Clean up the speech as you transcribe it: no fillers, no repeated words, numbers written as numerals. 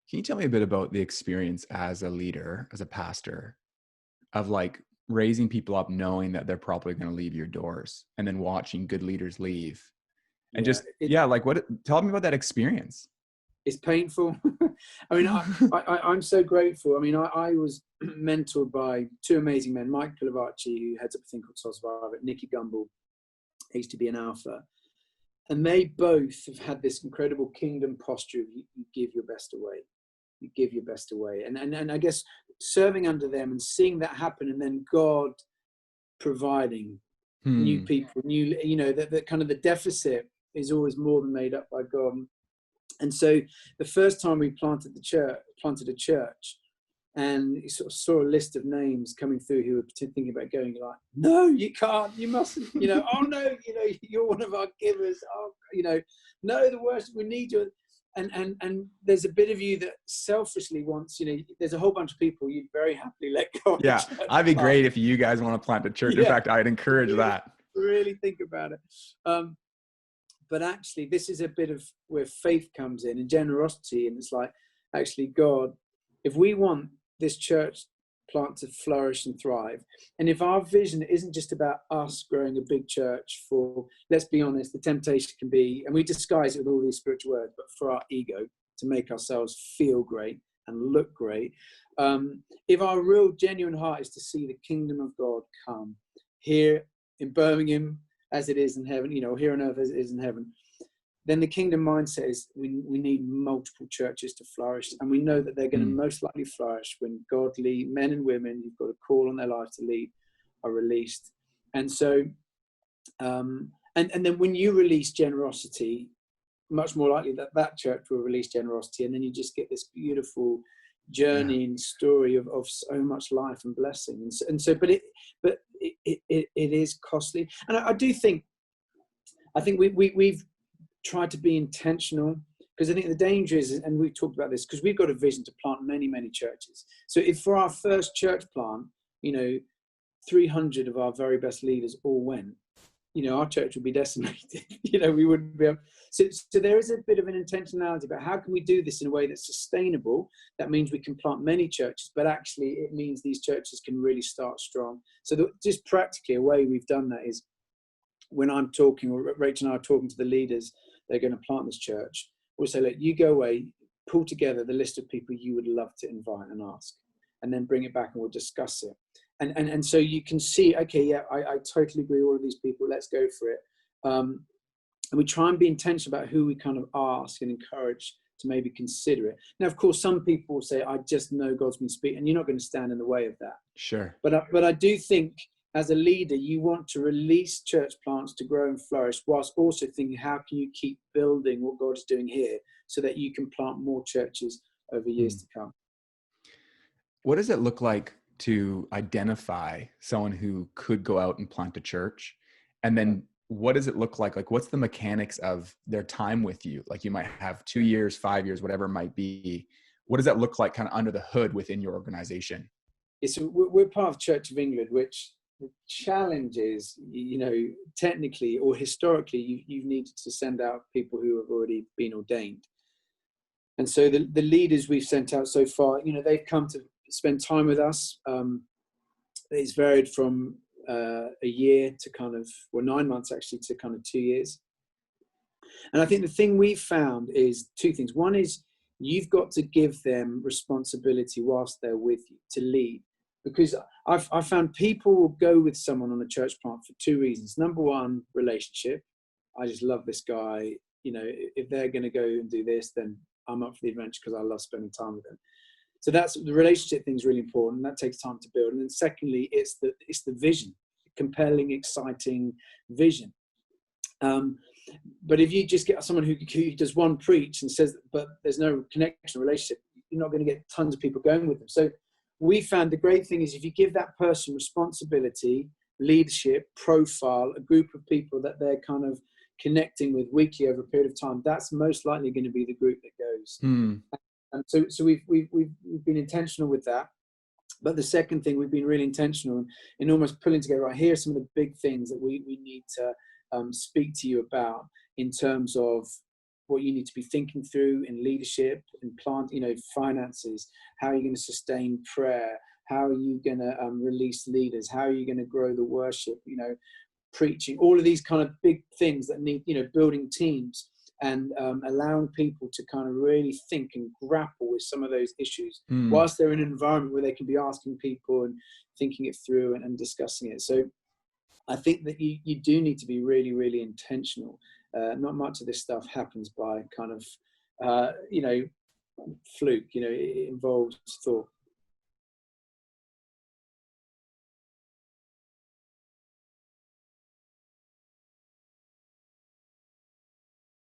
Can you tell me a bit about the experience as a leader, as a pastor, of like raising people up knowing that they're probably going to leave your doors and then watching good leaders leave? And Yeah, just, yeah, like tell me about that experience. it's painful. I mean, I'm so grateful. I mean, I was mentored by two amazing men, Mike Pilavachi, who heads up a thing called Soul Survivor, Nicky Gumbel, used to be an Alpha. And they both have had this incredible kingdom posture of you give your best away. You give your best away. And I guess serving under them and seeing that happen, and then God providing new people, that kind of the deficit is always more than made up by God. And so the first time we planted a church, and you sort of saw a list of names coming through who were thinking about going, like, no, you can't, you mustn't, oh no, you're one of our givers, no, the worst, we need you. And there's a bit of you that selfishly wants, there's a whole bunch of people you'd very happily let go. Yeah, I'd be great if you guys want to plant a church. In fact, I'd encourage that. Really think about it. But actually, this is a bit of where faith comes in and generosity. And it's like, actually, God, if we want this church plant to flourish and thrive, and if our vision isn't just about us growing a big church for, let's be honest, the temptation can be, and we disguise it with all these spiritual words, but for our ego, to make ourselves feel great and look great. If our real genuine heart is to see the kingdom of God come here in Birmingham, as it is in heaven, here on earth as it is in heaven, then the kingdom mindset is we need multiple churches to flourish. And we know that they're going to most likely flourish when godly men and women who've got a call on their life to lead are released. And so, and then when you release generosity, much more likely that church will release generosity. And then you just get this beautiful journey and story of so much life and blessing. But it is costly. And I think we've tried to be intentional, because I think the danger is, and we've talked about this, because we've got a vision to plant many, many churches. So if for our first church plant, 300 of our very best leaders all went, our church would be decimated. We wouldn't be able. So there is a bit of an intentionality about how can we do this in a way that's sustainable. That means we can plant many churches, but actually it means these churches can really start strong. So just practically a way we've done that is when I'm talking, or Rachel and I are talking to the leaders, they're going to plant this church, we'll say, look, you go away, pull together the list of people you would love to invite and ask, and then bring it back and we'll discuss it. And so you can see, okay, yeah, I totally agree with all of these people, let's go for it. And we try and be intentional about who we kind of ask and encourage to maybe consider it. Now, of course, some people will say, I just know God's been speaking, and you're not going to stand in the way of that. Sure. But I do think as a leader, you want to release church plants to grow and flourish, whilst also thinking, how can you keep building what God is doing here so that you can plant more churches over years to come? What does it look like to identify someone who could go out and plant a church? And then what does it look like? Like, what's the mechanics of their time with you? Like, you might have 2 years, 5 years, whatever it might be. What does that look like kind of under the hood within your organization? We're part of Church of England, which the challenge is, technically or historically, you've needed to send out people who have already been ordained. And so the leaders we've sent out so far, they've come to spend time with us. It's varied from a year to 9 months actually to kind of 2 years. And I think the thing we've found is two things. One is you've got to give them responsibility whilst they're with you to lead. Because I've found people will go with someone on a church plant for two reasons. Number one, relationship. I just love this guy. If they're going to go and do this, then I'm up for the adventure because I love spending time with them. So that's the relationship thing is really important. That takes time to build. And then secondly, it's the vision, compelling, exciting vision. But if you just get someone who does one preach and says, but there's no connection, relationship, you're not going to get tons of people going with them. So we found the great thing is if you give that person responsibility, leadership, profile, a group of people that they're kind of connecting with weekly over a period of time, that's most likely going to be the group that goes. And so we've been intentional with that. But the second thing, we've been really intentional in almost pulling together, right, here are some of the big things that we need to speak to you about in terms of what you need to be thinking through in leadership, in plant, finances, how are you going to sustain prayer, how are you going to release leaders, how are you going to grow the worship, preaching, all of these kind of big things that need, building teams and allowing people to kind of really think and grapple with some of those issues whilst they're in an environment where they can be asking people and thinking it through and discussing it. So I think that you do need to be really, really intentional. Not much of this stuff happens by kind of, fluke, it involves thought.